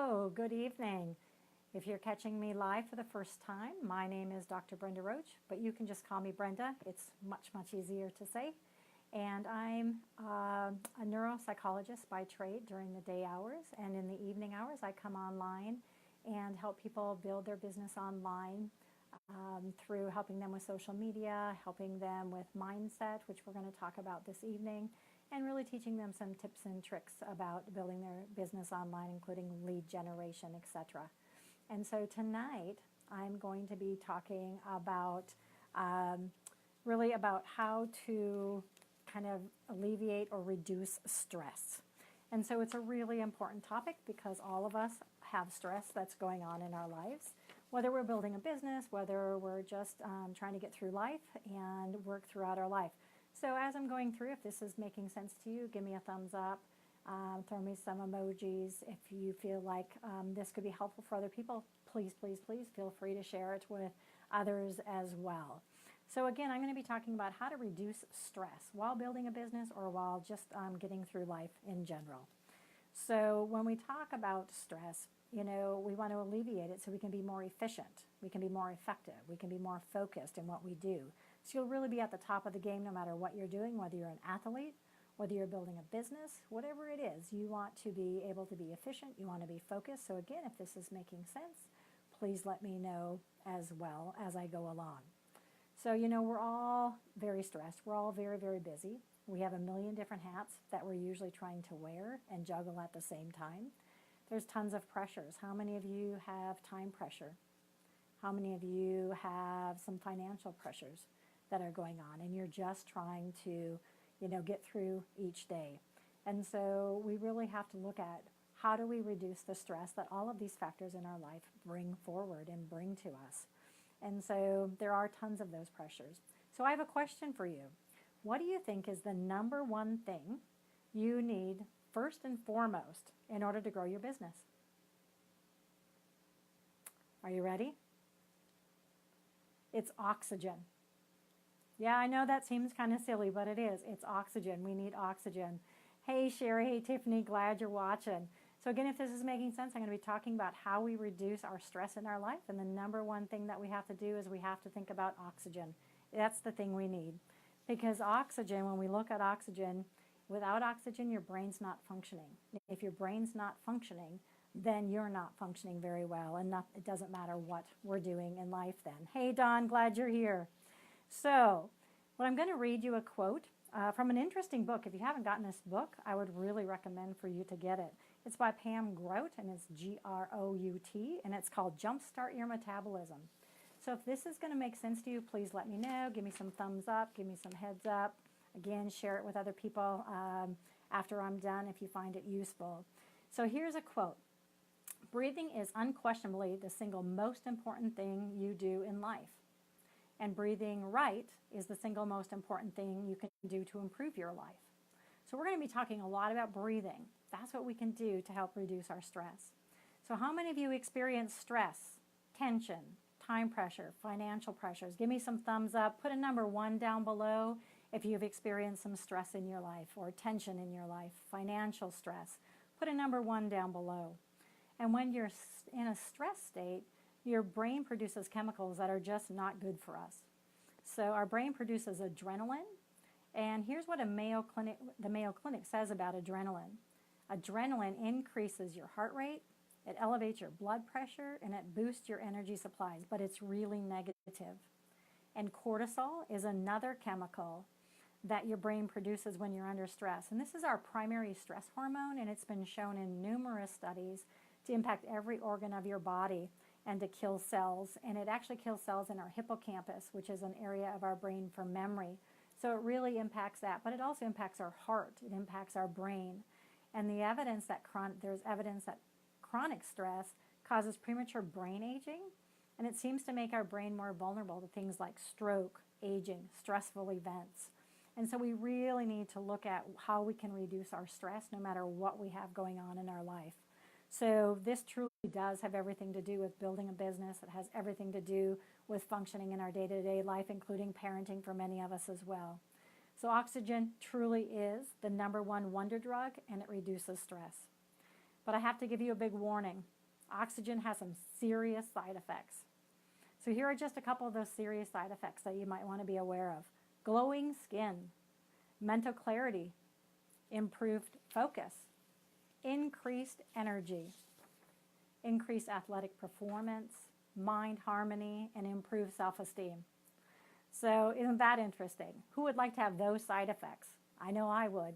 Hello, good evening. If you're catching me live for the first time, my name is Dr. Brenda Roach, but you can just call me Brenda. It's much easier to say. And I'm a neuropsychologist by trade during the day hours, and in the evening hours I come online and help people build their business online through helping them with social media, helping them with mindset, which we're going to talk about this evening, and really teaching them some tips and tricks about building their business online, including lead generation, etc. And so tonight I'm going to be talking about really about how to kind of alleviate or reduce stress. And so it's a really important topic because all of us have stress that's going on in our lives, whether we're building a business, whether we're just trying to get through life and work throughout our life. So as I'm going through, if this is making sense to you, give me a thumbs up, throw me some emojis. If you feel like this could be helpful for other people, please feel free to share it with others as well. So again, I'm going to be talking about how to reduce stress while building a business or while just getting through life in general. So when we talk about stress, we want to alleviate it so we can be more efficient, we can be more effective, we can be more focused in what we do. So you'll really be at the top of the game no matter what you're doing, whether you're an athlete, whether you're building a business, whatever it is, you want to be able to be efficient, you want to be focused. So again, if this is making sense, please let me know as well as I go along. So, we're all very stressed. We're all very busy. We have a million different hats that we're usually trying to wear and juggle at the same time. There's tons of pressures. How many of you have time pressure? How many of you have some financial pressures that are going on and you're just trying to, get through each day? And so we really have to look at how do we reduce the stress that all of these factors in our life bring forward and bring to us. And so there are tons of those pressures. So I have a question for you. What do you think is the number one thing you need first and foremost in order to grow your business? Are you ready? It's oxygen. Yeah, I know that seems kind of silly, but it is. It's oxygen. We need oxygen. Hey, Sherry. Hey, Tiffany. Glad you're watching. So again, if this is making sense, I'm going to be talking about how we reduce our stress in our life. And the number one thing that we have to do is we have to think about oxygen. That's the thing we need. Because oxygen, when we look at oxygen, without oxygen, your brain's not functioning. If your brain's not functioning, then you're not functioning very well. And it doesn't matter what we're doing in life then. Hey, Don, glad you're here. So what I'm going to read you a quote from an interesting book. If you haven't gotten this book, I would really recommend for you to get it. It's by Pam Grout, and it's Grout, and it's called Jumpstart Your Metabolism. So if this is going to make sense to you, please let me know. Give me some thumbs up. Give me some heads up. Again, share it with other people after I'm done if you find it useful. So here's a quote. Breathing is unquestionably the single most important thing you do in life. And breathing right is the single most important thing you can do to improve your life. So we're going to be talking a lot about breathing. That's what we can do to help reduce our stress. So how many of you experience stress, tension, time pressure, financial pressures? Give me some thumbs up. Put a number 1 down below if you've experienced some stress in your life or tension in your life, financial stress. Put a number 1 down below. And when you're in a stress state, your brain produces chemicals that are just not good for us. So our brain produces adrenaline. And here's what the Mayo Clinic says about adrenaline. Adrenaline increases your heart rate, it elevates your blood pressure, and it boosts your energy supplies, but it's really negative. And cortisol is another chemical that your brain produces when you're under stress. And this is our primary stress hormone, and it's been shown in numerous studies to impact every organ of your body and to kill cells. And it actually kills cells in our hippocampus, which is an area of our brain for memory. So it really impacts that, but it also impacts our heart. It impacts our brain. And the evidence that there's evidence that chronic stress causes premature brain aging, and it seems to make our brain more vulnerable to things like stroke, aging, stressful events. And so we really need to look at how we can reduce our stress no matter what we have going on in our life. So this truly does have everything to do with building a business. It has everything to do with functioning in our day-to-day life, including parenting for many of us as well. So oxygen truly is the number one wonder drug, and it reduces stress. But I have to give you a big warning. Oxygen has some serious side effects. So here are just a couple of those serious side effects that you might want to be aware of. Glowing skin, mental clarity, improved focus, increased energy, increased athletic performance, mind harmony, and improved self-esteem. So isn't that interesting? Who would like to have those side effects? I know I would.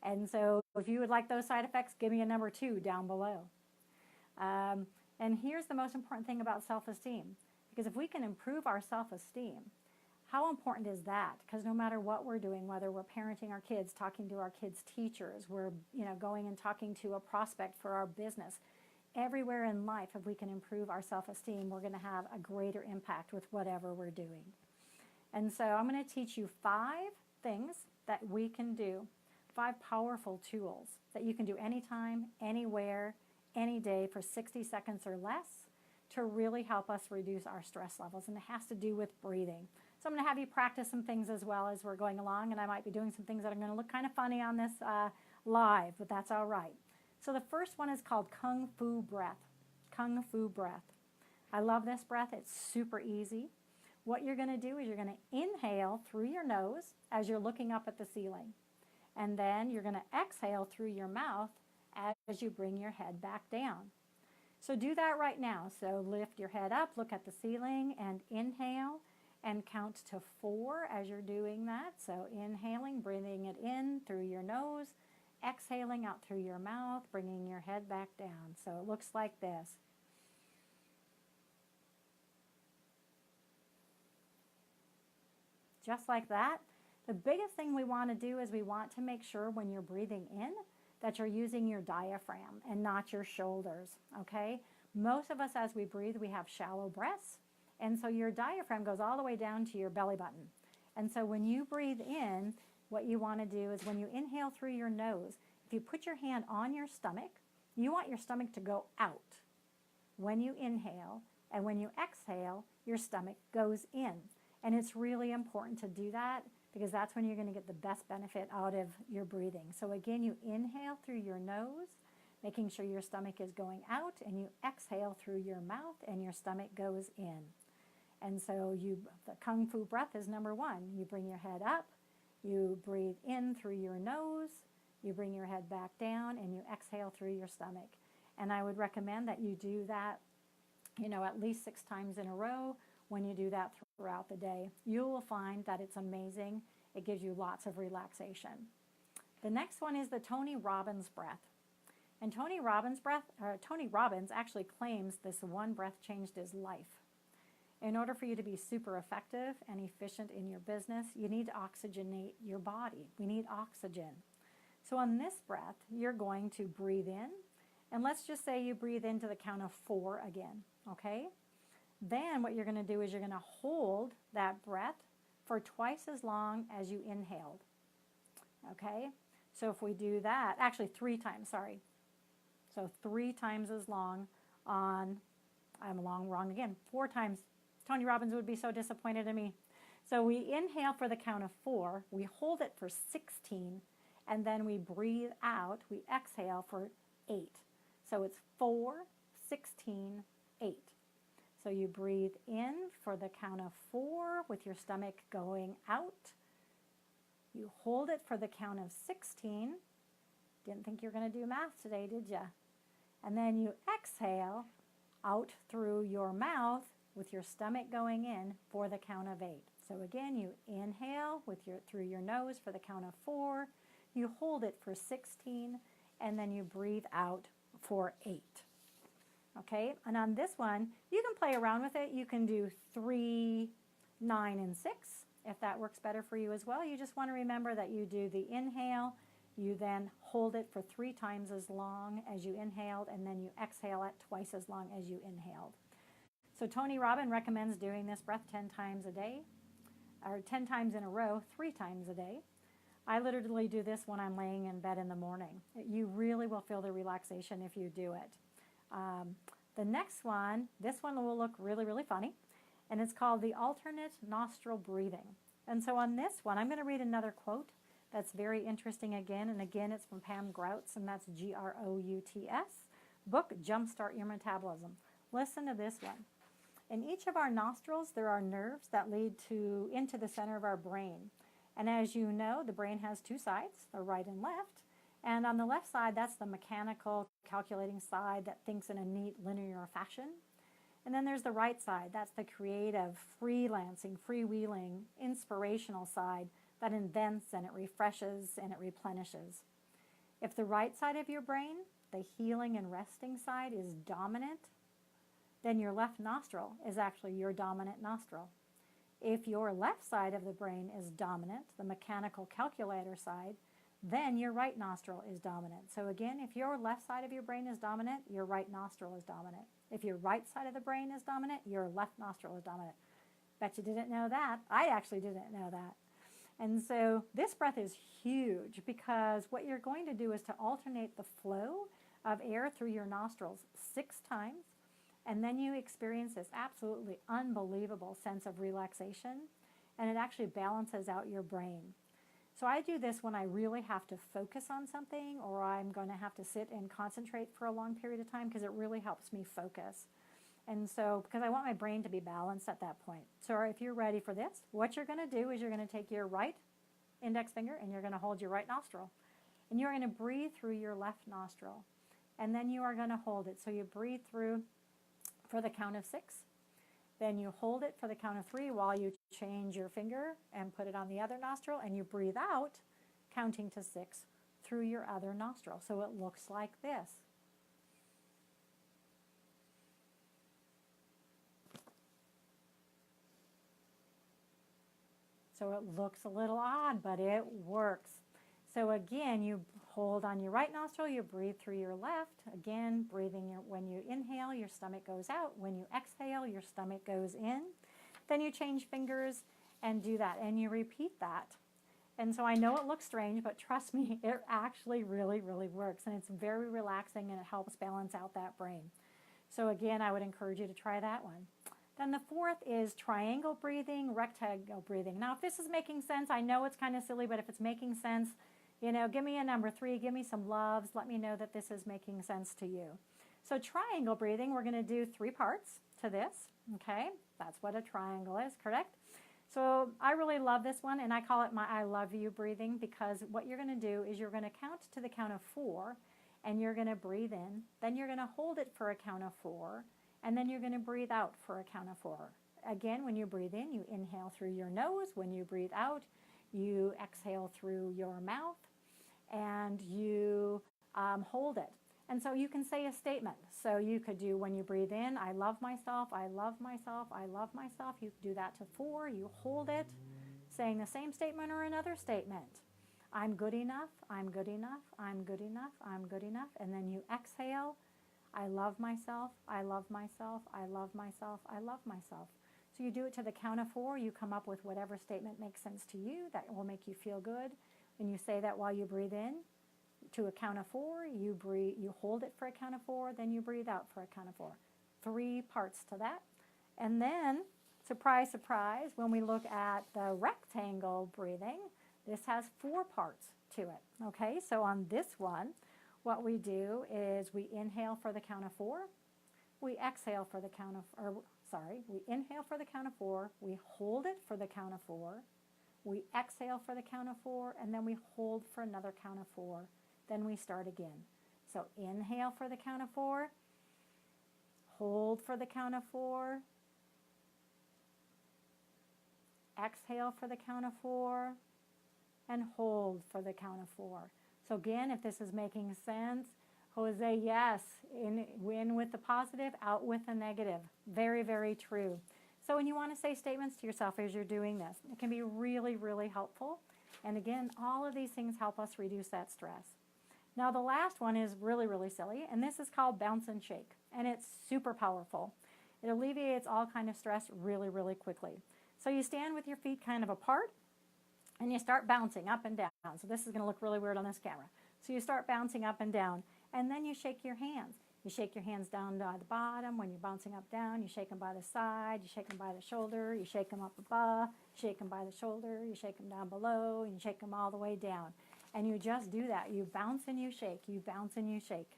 And so if you would like those side effects, give me a number 2 down below. And here's the most important thing about self-esteem. Because if we can improve our self-esteem, how important is that? Because no matter what we're doing, whether we're parenting our kids, talking to our kids' teachers, we're going and talking to a prospect for our business, everywhere in life, if we can improve our self-esteem, we're going to have a greater impact with whatever we're doing. And so I'm going to teach you 5 things that we can do, 5 powerful tools that you can do anytime, anywhere, any day for 60 seconds or less to really help us reduce our stress levels. And it has to do with breathing. So I'm going to have you practice some things as well as we're going along, and I might be doing some things that are going to look kind of funny on this live, but that's all right. So the first one is called Kung Fu breath. Kung Fu breath. I love this breath. It's super easy. What you're going to do is you're going to inhale through your nose as you're looking up at the ceiling. And then you're going to exhale through your mouth as you bring your head back down. So do that right now. So lift your head up, look at the ceiling, and inhale, and count to 4 as you're doing that. So inhaling, breathing it in through your nose, exhaling out through your mouth, bringing your head back down. So it looks like this. Just like that. The biggest thing we want to do is we want to make sure when you're breathing in that you're using your diaphragm and not your shoulders, okay? Most of us, as we breathe, we have shallow breaths, and so your diaphragm goes all the way down to your belly button. And so when you breathe in, what you want to do is when you inhale through your nose, if you put your hand on your stomach, you want your stomach to go out when you inhale, and when you exhale, your stomach goes in. And it's really important to do that because that's when you're going to get the best benefit out of your breathing. So again, you inhale through your nose, making sure your stomach is going out, and you exhale through your mouth and your stomach goes in. And so the Kung Fu breath is number 1. You bring your head up, you breathe in through your nose, you bring your head back down, and you exhale through your stomach. And I would recommend that you do that, at least 6 times in a row. When you do that throughout the day, you will find that it's amazing. It gives you lots of relaxation. The next one is the Tony Robbins breath. And Tony Robbins actually claims this one breath changed his life. In order for you to be super effective and efficient in your business, you need to oxygenate your body. We need oxygen. So on this breath, you're going to breathe in, and let's just say you breathe into the count of 4 again, okay? Then what you're going to do is you're going to hold that breath for twice as long as you inhaled, okay? So if we do that, actually 3 times, sorry. So 3 times as long on, wrong again, 4 times. Tony Robbins would be so disappointed in me. So we inhale for the count of 4, we hold it for 16, and then we breathe out, we exhale for 8. So it's 4, 16, 8. So you breathe in for the count of 4 with your stomach going out. You hold it for the count of 16. Didn't think you were going to do math today, did you? And then you exhale out through your mouth with your stomach going in for the count of 8. So again, you inhale through your nose for the count of 4. You hold it for 16, and then you breathe out for 8. Okay, and on this one, you can play around with it. You can do 3, 9, and 6, if that works better for you as well. You just want to remember that you do the inhale, you then hold it for 3 times as long as you inhaled, and then you exhale it twice as long as you inhaled. So Tony Robbins recommends doing this breath 10 times a day, or 10 times in a row, 3 times a day. I literally do this when I'm laying in bed in the morning. You really will feel the relaxation if you do it. The next one, this one will look really, really funny, and it's called the alternate nostril breathing. And so on this one, I'm going to read another quote that's very interesting again, and again, it's from Pam Grouts, and that's Grouts. book, Jumpstart Your Metabolism. Listen to this one. In each of our nostrils, there are nerves that lead into the center of our brain. And as you know, the brain has two sides, the right and left. And on the left side, that's the mechanical, calculating side that thinks in a neat, linear fashion. And then there's the right side. That's the creative, freelancing, freewheeling, inspirational side that invents and it refreshes and it replenishes. If the right side of your brain, the healing and resting side, is dominant, then your left nostril is actually your dominant nostril. If your left side of the brain is dominant, the mechanical calculator side, then your right nostril is dominant. So again, if your left side of your brain is dominant, your right nostril is dominant. If your right side of the brain is dominant, your left nostril is dominant. Bet you didn't know that. I actually didn't know that. And so this breath is huge because what you're going to do is to alternate the flow of air through your nostrils 6 times. And then you experience this absolutely unbelievable sense of relaxation, and it actually balances out your brain. So I do this when I really have to focus on something, or I'm going to have to sit and concentrate for a long period of time, because it really helps me focus. And so, because I want my brain to be balanced at that point. So if you're ready for this, what you're going to do is you're going to take your right index finger and you're going to hold your right nostril. And you're going to breathe through your left nostril. And then you are going to hold it. So you breathe through for the count of 6. Then you hold it for the count of 3 while you change your finger and put it on the other nostril, and you breathe out, counting to 6 through your other nostril. So it looks like this. So it looks a little odd, but it works. So again, you hold on your right nostril, you breathe through your left. Again, when you inhale, your stomach goes out. When you exhale, your stomach goes in. Then you change fingers and do that, and you repeat that. And so I know it looks strange, but trust me, it actually really, really works. And it's very relaxing, and it helps balance out that brain. So again, I would encourage you to try that one. Then the fourth is triangle breathing, rectangle breathing. Now, if this is making sense, I know it's kind of silly, but if it's making sense, give me a number 3, give me some loves, let me know that this is making sense to you. So triangle breathing, we're going to do 3 parts to this, okay? That's what a triangle is, correct? So I really love this one, and I call it my I love you breathing, because what you're going to do is you're going to count to the count of 4, and you're going to breathe in, then you're going to hold it for a count of 4, and then you're going to breathe out for a count of 4. Again, when you breathe in, you inhale through your nose. When you breathe out, you exhale through your mouth, and you hold it. And so you can say a statement. So you could do, when you breathe in, I love myself, I love myself, I love myself. You do that to 4. You hold it, saying the same statement or another statement. I'm good enough, I'm good enough, I'm good enough, I'm good enough. And then you exhale, I love myself, I love myself, I love myself, I love myself. So you do it to the count of 4. You come up with whatever statement makes sense to you that will make you feel good. And you say that while you breathe in to a count of 4, you hold it for a count of 4, then you breathe out for a count of 4. 3 parts to that. And then, surprise, surprise, when we look at the rectangle breathing, this has 4 parts to it. Okay, so on this one, what we do is we inhale for the count of 4, we exhale for the count of, we inhale for the count of 4, we hold it for the count of 4, we exhale for the count of 4, and then we hold for another count of 4. Then we start again. So inhale for the count of 4, hold for the count of 4, exhale for the count of 4, and hold for the count of 4. So again, if this is making sense, Jose, yes, in with the positive, out with the negative. Very, very true. So when you want to say statements to yourself as you're doing this, it can be really, really helpful. And again, all of these things help us reduce that stress. Now the last one is really, really silly, and this is called bounce and shake. And it's super powerful. It alleviates all kind of stress really, really quickly. So you stand with your feet kind of apart, and you start bouncing up and down. So this is going to look really weird on this camera. So you start bouncing up and down, and then you shake your hands. You shake your hands down by the bottom. When you're bouncing up, down, you shake them by the side, you shake them by the shoulder, you shake them up above, you shake them by the shoulder, you shake them down below, and you shake them all the way down. And you just do that. You bounce and you shake, you bounce and you shake.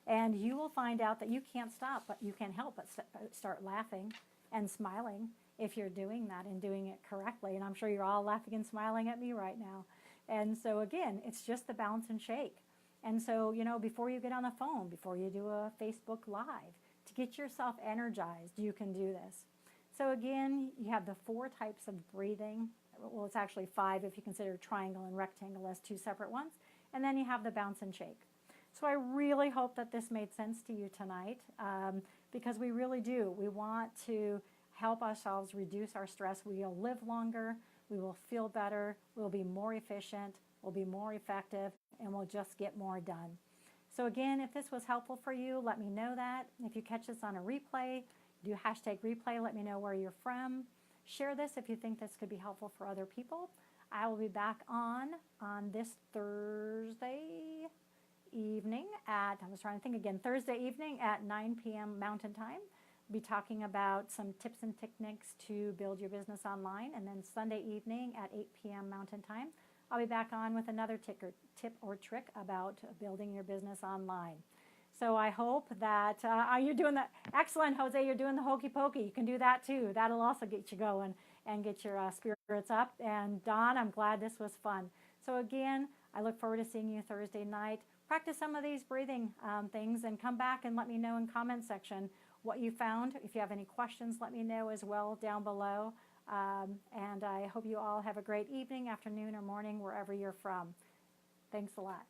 And you will find out that you can't stop, but you can't help but start laughing and smiling if you're doing that and doing it correctly. And I'm sure you're all laughing and smiling at me right now. And so again, it's just the bounce and shake. And so, you know, before you get on the phone, before you do a Facebook Live, to get yourself energized, you can do this. So again, you have the 4 types of breathing. Well, it's actually 5 if you consider triangle and rectangle as 2 separate ones. And then you have the bounce and shake. So I really hope that this made sense to you tonight, because we really do. We want to help ourselves reduce our stress. We'll live longer, we will feel better, we'll be more efficient, we'll be more effective, and we'll just get more done. So again, if this was helpful for you, let me know that. If you catch this on a replay, do hashtag replay, let me know where you're from. Share this if you think this could be helpful for other people. I will be back on this Thursday evening at, I was trying to think again, Thursday evening at 9 p.m. Mountain Time. We'll be talking about some tips and techniques to build your business online. And then Sunday evening at 8 p.m. Mountain Time, I'll be back on with another tip or trick about building your business online. So I hope that you're doing that. Excellent, Jose, you're doing the hokey pokey. You can do that too. That'll also get you going and get your spirits up. And Don, I'm glad this was fun. So again, I look forward to seeing you Thursday night. Practice some of these breathing things and come back and let me know in comment section what you found. If you have any questions, let me know as well down below. And I hope you all have a great evening, afternoon, or morning, wherever you're from. Thanks a lot.